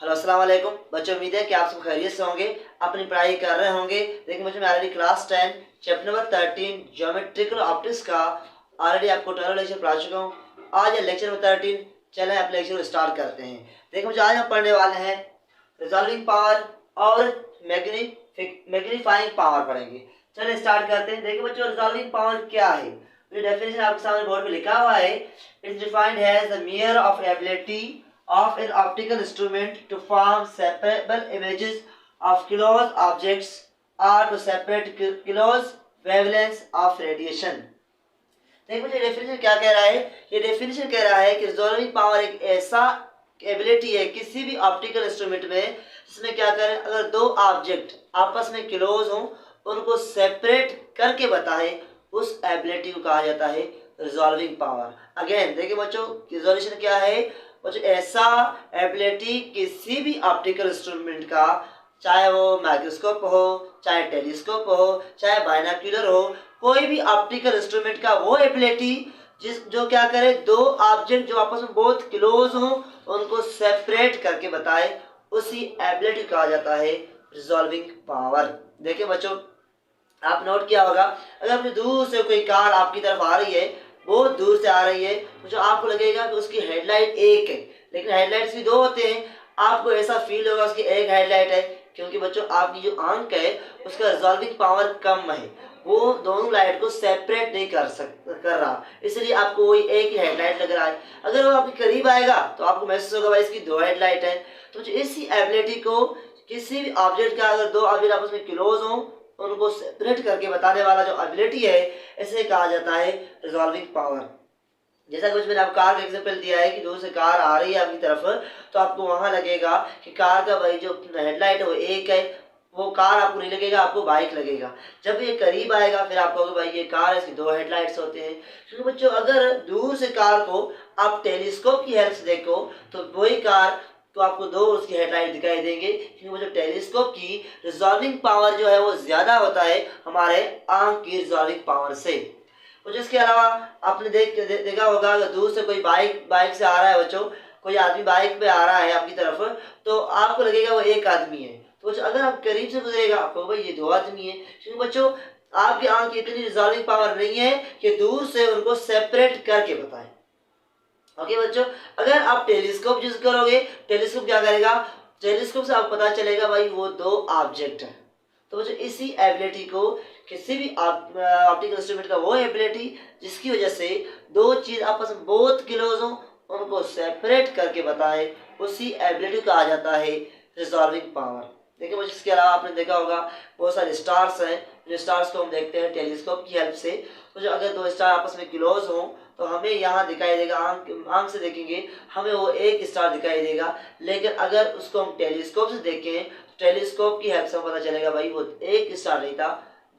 Hello अस्सलाम वालेकुम बच्चों, उम्मीद है कि आप सब खैरियत से होंगे, अपनी पढ़ाई कर रहे होंगे। देखिए बच्चों, मैं already class 10 chapter number 13 geometrical optics का ऑलरेडी आपको 12 लेक्चर पढ़ा चुका हूँ। आज है लेक्चर नंबर 13। चलें अपने लेक्चर को स्टार्ट करते हैं। देखिए बच्चों, आज हम पढ़ने वाले हैं रिजॉल्विंग पावर और मैग्नीफाइंग पावर पढ़ेंगे। चलिए स्टार्ट करते हैं। देखिए बच्चों, रिजॉल्विंग पावर क्या है? डेफिनेशन आपके सामने बोर्ड पे लिखा हुआ है। It's defined as the measure of ability of an optical instrument to form separable images of close objects or to separate close wavelengths of radiation। देखिए मुझे डेफिनेशन क्या कह रहा है? ये डेफिनेशन कह रहा है कि रिजॉल्विंग पावर एक ऐसा एबिलिटी है किसी भी ऑप्टिकल इंस्ट्रूमेंट में जिसमें क्या करें, अगर दो ऑब्जेक्ट आपस में क्लोज हों उनको सेपरेट करके बताएं, उस एबिलिटी को कहा जाता है रिजॉल्विंग पावर। अगेन देखिए बच्चों, रिजोल्यूशन क्या है? बच्चों, ऐसा एबिलिटी किसी भी ऑप्टिकल इंस्ट्रूमेंट का, चाहे वो माइक्रोस्कोप हो, चाहे टेलीस्कोप हो, चाहे बाइनोक्यूलर हो, कोई भी ऑप्टिकल इंस्ट्रूमेंट का वो एबिलिटी जो क्या करे, दो ऑब्जेक्ट जो आपस में बहुत क्लोज हो उनको सेपरेट करके बताए, उसी एबिलिटी कहा जाता है रिजॉल्विंग पावर। देखिए बच्चों, आप नोट किया होगा, अगर अपनी दूर से कोई कार आपकी तरफ आ रही है, बहुत दूर से आ रही है, तो जो आपको लगेगा कि उसकी हेडलाइट एक है, लेकिन हेडलाइट्स भी दो होते हैं। आपको ऐसा फील होगा उसकी एक हेडलाइट है, क्योंकि बच्चों आपकी जो आंख है उसका रिजॉल्विंग पावर कम है, वो दोनों लाइट को सेपरेट नहीं कर रहा, इसलिए आपको वही एक ही हेडलाइट लग रहा है। अगर वो आपके करीब आएगा तो आपको महसूस होगा भाई इसकी दो हेडलाइट है। तो इसी एबिलिटी को किसी भी ऑब्जेक्ट का, अगर दो ऑब्जेक्ट आपस में क्लोज हो उनको सेपरेट करके बताने वाला जो एबिलिटी है, इसे कहा जाता है रिजॉल्विंग पावर। जैसा कुछ मैंने आपको कार का एग्जांपल दिया है कि दूर से कार आ रही है आपकी तरफ, तो आपको वहां लगेगा कि कार का भाई जो हेडलाइट है वो एक है, वो कार आपको नहीं लगेगा, आपको बाइक लगेगा। जब ये करीब आएगा फिर आप कहोगे भाई ये कार है, इसकी दो हेडलाइट्स होते हैं। क्योंकि बच्चों, अगर दूर से कार को आप टेलीस्कोप की हेल्प से देखो तो वही कार तो आपको दो उसकी हेडलाइट दिखाई देंगे, क्योंकि वो जो टेलीस्कोप की रिजॉल्विंग पावर जो है वो ज्यादा होता है हमारे आंख की रिजॉल्विंग पावर से। कुछ इसके अलावा आपने देखा होगा, अगर दूर से कोई बाइक से आ रहा है बच्चों, कोई आदमी बाइक पे आ रहा है आपकी तरफ, तो आपको लगेगा वो एक आदमी है। तो अगर आप करीब से गुजरेगा आपको भाई ये दो आदमी है, क्योंकि बच्चों आपकी आंख की इतनी रिजॉल्विंग पावर नहीं है कि दूर से उनको सेपरेट करके बताए। ओके बच्चों, अगर आप टेलीस्कोप यूज करोगे, टेलीस्कोप क्या करेगा, टेलीस्कोप से आपको पता चलेगा भाई वो दो ऑब्जेक्ट है। तो बच्चों इसी एबिलिटी को किसी भी ऑप्टिकल इंस्ट्रूमेंट का वो एबिलिटी जिसकी वजह से दो चीज आपस में बहुत क्लोज हो उनको सेपरेट करके बताए, उसी एबिलिटी को कहा जाता है रिजॉल्विंग पावर। देखिए बच्चों, इसके अलावा आपने देखा होगा बहुत सारे स्टार्स हैं, जो स्टार्स को हम देखते हैं टेलीस्कोप की हेल्प से। तो जो अगर दो स्टार आपस में क्लोज हों तो हमें यहाँ दिखाई देगा, आंख से देखेंगे हमें वो एक स्टार दिखाई देगा, लेकिन अगर उसको हम टेलीस्कोप से देखें, टेलीस्कोप की हेल्प से पता चलेगा भाई वो एक स्टार नहीं था,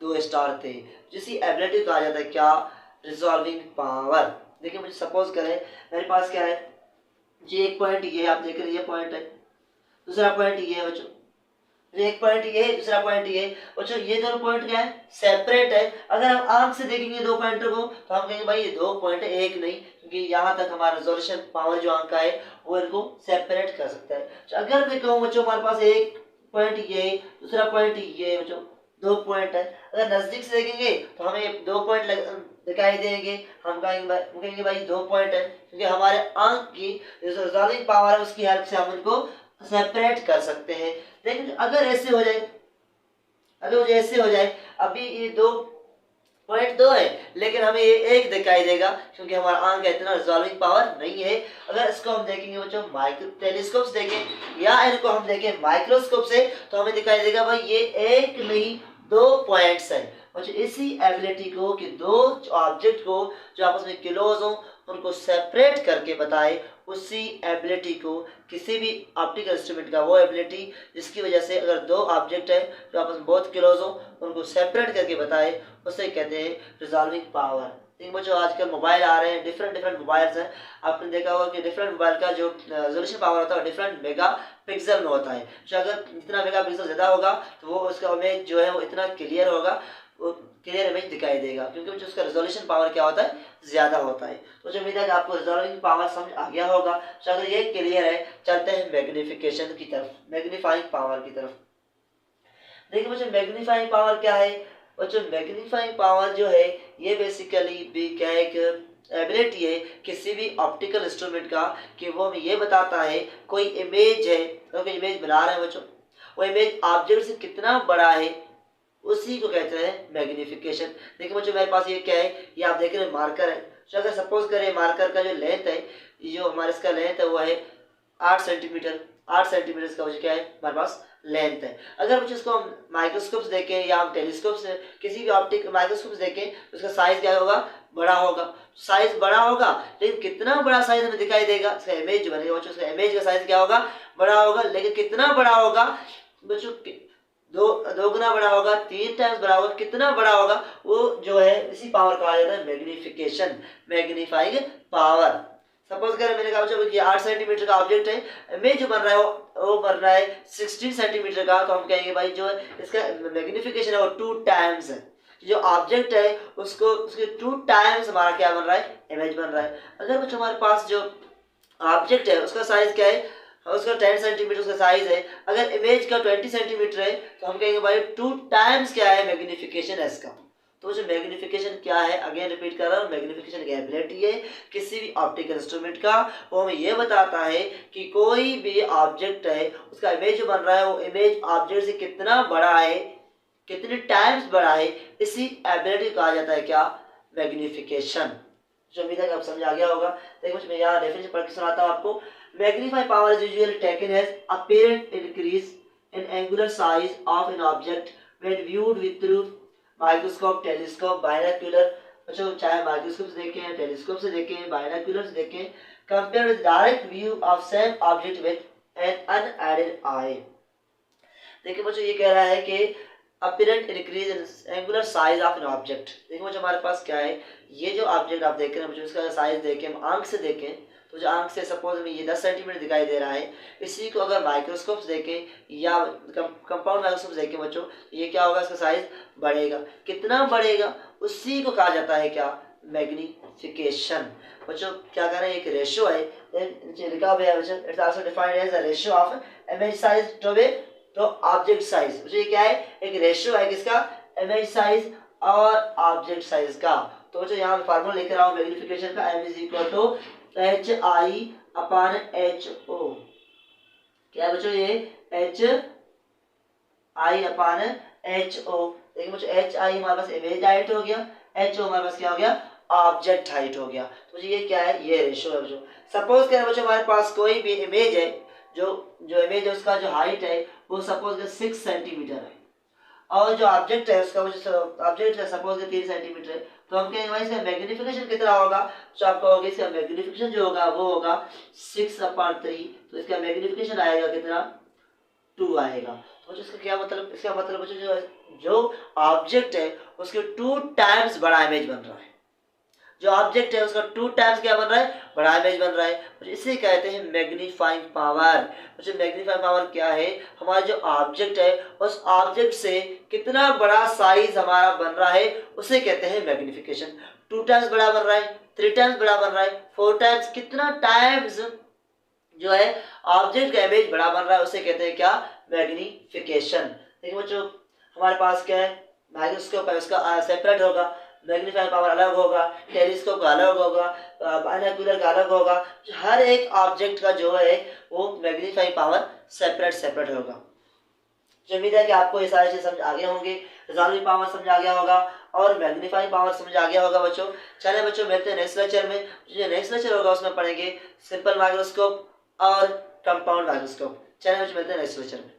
दो स्टार थे। जिसी एबिलिटी कहा जाता है क्या, रिजॉल्विंग पावर। देखिए मुझे सपोज करें मेरे पास क्या है जी, एक पॉइंट ये आप देख रहे हैं, ये पॉइंट है, दूसरा पॉइंट ये है बच्चों, एक पॉइंट ये है, दूसरा पॉइंट ये है बच्चों, ये दोनों पॉइंट क्या है, सेपरेट है। अगर हम आंख से देखेंगे दो पॉइंट को तो हम कहेंगे भाई ये दो पॉइंट है, एक नहीं, क्योंकि यहाँ तक हमारा रिजोल्यूशन पावर जो आंख का है वो इनको सेपरेट कर सकता है। तो अगर मैं कहूँ बच्चों हमारे पास एक पॉइंट ये, दूसरा पॉइंट ये बच्चों, दो पॉइंट है, अगर नजदीक से देखेंगे तो हमें दो पॉइंट दिखाई देंगे, हम कहेंगे भाई दो पॉइंट है, क्योंकि हमारे आंख की रिजॉल्विंग पावर है उसकी हेल्प से हम इनको सेपरेट कर सकते हैं। लेकिन अगर ऐसे हो जाए, अभी ये दो पॉइंट दो है लेकिन हमें ये एक दिखाई देगा, क्योंकि हमारा आंख का इतना रिजॉल्विंग पावर नहीं है। अगर इसको हम देखेंगे बच्चों माइक्रो टेलीस्कोप से देखें या इनको हम देखें माइक्रोस्कोप से, तो हमें दिखाई देगा भाई ये एक नहीं दो पॉइंट्स है। बच्चों इसी एबिलिटी को कि दो ऑब्जेक्ट को जो आपस में क्लोज हो उनको सेपरेट करके बताए, उसी एबिलिटी को किसी भी ऑप्टिकल इंस्ट्रूमेंट का वो एबिलिटी जिसकी वजह से अगर दो ऑब्जेक्ट है जो आपस में बहुत क्लोज हो उनको सेपरेट करके बताए, उसे कहते हैं रिजॉल्विंग पावर। लेकिन बच्चों आजकल मोबाइल आ रहे हैं, डिफरेंट मोबाइल्स हैं, आपने देखा होगा कि डिफरेंट मोबाइल का जो रेजोल्यूशन पावर होता है डिफरेंट मेगा पिक्सल में होता है। जो अगर जितना मेगा पिक्सल ज़्यादा होगा तो वो उसका इमेज जो है वो इतना क्लियर होगा, क्लियर इमेज दिखाई देगा, क्योंकि बच्चों उसका रेजोल्यूशन पावर क्या होता है, ज्यादा होता है। तो जो उम्मीद है कि आपको रेजोल्विंग पावर समझ आ गया होगा। तो अगर ये क्लियर है, चलते हैं मैग्निफिकेशन की तरफ, मैग्नीफाइंग पावर की तरफ। देखिए बच्चों मैग्नीफाइंग पावर क्या है। बच्चों मैग्नीफाइंग पावर जो है ये बेसिकली भी क्या है, एक एबिलिटी है किसी भी ऑप्टिकल इंस्ट्रूमेंट का, कि वो हमें ये बताता है कोई इमेज है, तो हम इमेज बना रहे हैं बच्चों, वो इमेज ऑब्जेक्ट से कितना बड़ा है, उसी को कहते हैं मैग्निफिकेशन। देखिए बच्चों मेरे पास ये क्या है, ये आप देख रहे हैं मार्कर है। तो अगर सपोज करें मार्कर का जो लेंथ है, जो हमारे इसका लेंथ है वो है 8 सेंटीमीटर। 8 सेंटीमीटर इसका वजह क्या है, हमारे पास लेंथ है। अगर बच्चों इसको हम माइक्रोस्कोप से देखें या हम टेलीस्कोप से किसी भी ऑप्टिक माइक्रोस्कोप से देखें, तो उसका साइज क्या होगा, बड़ा होगा। साइज बड़ा होगा, लेकिन कितना बड़ा साइज हमें दिखाई देगा, उसका इमेज जो बनेगा बच्चों, उसका इमेज का साइज क्या होगा, बड़ा होगा। लेकिन कितना बड़ा होगा बच्चों, दो गुना बड़ा होगा, 3 टाइम्स बड़ा होगा, कितना बड़ा होगा, वो जो है इसी पावर कहा जाता है मैग्निफिकेशन, मैग्नीफाइंग पावर। सपोज करें मैंने कहा बच्चों कि 8 सेंटीमीटर का ऑब्जेक्ट है, इमेज जो बन रहा है वो बन रहा है 16 सेंटीमीटर का, तो हम कहेंगे भाई जो इसका मैग्निफिकेशन है वो 2 टाइम्स है। जो ऑब्जेक्ट है उसको उसके 2 टाइम्स हमारा क्या बन रहा है, इमेज बन रहा है। अगर बच्चों हमारे पास जो ऑब्जेक्ट है उसका साइज क्या है, उसका 10 सेंटीमीटर उसका साइज है, अगर इमेज का 20 सेंटीमीटर है, तो हम कहेंगे भाई 2 टाइम्स क्या है मैग्निफिकेशन है इसका। तो जो मैग्निफिकेशन क्या है, अगेन रिपीट कर रहा हूँ, मैग्निफिकेशन की एबिलिटी है किसी भी ऑप्टिकल इंस्ट्रूमेंट का, वो हमें ये बताता है कि कोई भी ऑब्जेक्ट है उसका इमेज जो बन रहा है वो इमेज ऑब्जेक्ट से कितना बड़ा है, कितने टाइम्स बड़ा है, इसी एबिलिटी को कहा जाता है क्या, मैग्निफिकेशन। जो उम्मीद है कि आप समझ आ गया होगा। देखिए कुछ मैं यहाँ डेफिनेशन पढ़ के सुनाता हूँ आपको। Magnify power is usually taken as apparent increase in angular size of an object when viewed with through microscope, telescope, binocular। बच्चों चाहे माइक्रोस्कोप से देखें, टेलीस्कोप से देखें, बाइनोक्यूलर से देखें, compare with direct view of same object with an unaided eye. देखिए बच्चों ये कह रहा है कि apparent increase in angular size of an object. देखिए बच्चों हमारे पास क्या है, ये जो ऑब्जेक्ट आप देख रहे हैं बच्चों, इसका साइज देखें, हम आंख से देखें, तो जो आंख से सपोज में ये 10 सेंटीमीटर दिखाई दे रहा है, इसी को अगर माइक्रोस्कोप से देखें या कंपाउंड माइक्रोस्कोप से देखें बच्चों, ये क्या होगा, इसका साइज बढ़ेगा। कितना बढ़ेगा, उसी को कहा जाता है क्या, मैग्निफिकेशन। बच्चों क्या कर रहे हैं, एक रेशियो है, नीचे लिखा हुआ है बच्चों, it's also defined as a ratio of image size to object size. बच्चों ये क्या है, एक रेशियो है किसका, इमेज साइज और ऑब्जेक्ट साइज का। तो बच्चों यहाँ मैं फार्मूला लिख रहा हूँ मैग्निफिकेशन का, m is equal to H I upon H O. क्या बच्चों, ये एच आई अपान एच ओ। देखिए बच्चों एच आई हमारे पास इमेज हाइट हो गया, एच ओ हमारे पास क्या हो गया, ऑब्जेक्ट हाइट हो गया। तो ये क्या है, ये रेशियो है बच्चों। सपोज करें बच्चों हमारे पास कोई भी इमेज है, जो इमेज है उसका जो हाइट है वो सपोज 6 सेंटीमीटर है, और जो ऑब्जेक्ट है उसका ऑब्जेक्ट है सपोज 3 सेंटीमीटर है, तो हम कहेंगे भाई इसका मैग्निफिकेशन कितना होगा, तो आपका होगा इसका मैग्निफिकेशन जो होगा वो होगा 6/3। तो इसका मैग्निफिकेशन आएगा कितना, 2 आएगा। तो बच्चों इसका क्या मतलब, इसका मतलब बच्चों जो ऑब्जेक्ट है उसके 2 टाइम्स बड़ा इमेज बन रहा है, जो ऑब्जेक्ट है उसका 2 टाइम्स क्या बन रहा है, बड़ा इमेज बन रहा है। इसे कहते हैं मैग्नीफाइंग पावर। बच्चों मैग्नीफाइंग पावर क्या है, हमारा जो ऑब्जेक्ट है उस ऑब्जेक्ट से कितना बड़ा साइज हमारा बन रहा है, उसे कहते हैं मैग्निफिकेशन। 2 टाइम्स बड़ा बन रहा है, 3 टाइम्स बड़ा बन रहा है, 4 टाइम्स, कितना टाइम्स जो है ऑब्जेक्ट का इमेज बड़ा बन रहा है, उसे कहते हैं क्या, मैग्निफिकेशन। देखिए बच्चों हमारे पास क्या है, माइक्रोस्कोप है उसका सेपरेट होगा, मैग्नीफाइंग पावर अलग होगा, टेलीस्कोप का अलग होगा, बाइनोक्यूलर का अलग होगा। हर एक ऑब्जेक्ट का जो है वो मैग्नीफाइंग पावर सेपरेट होगा। उम्मीद है कि आपको ये सारी चीज़ समझ आ गए होंगे, रिजॉल्विंग पावर समझ आ गया होगा और मैग्नीफाइंग पावर समझ आ गया होगा बच्चों। चले बच्चों मिलते हैं नेक्स्ट लेक्चर में। जो नेक्स्ट लेक्चर होगा उसमें पढ़ेंगे सिंपल माइक्रोस्कोप और कंपाउंड माइक्रोस्कोप। चले बच्चों मिलते हैं नेक्स्ट लेक्चर में।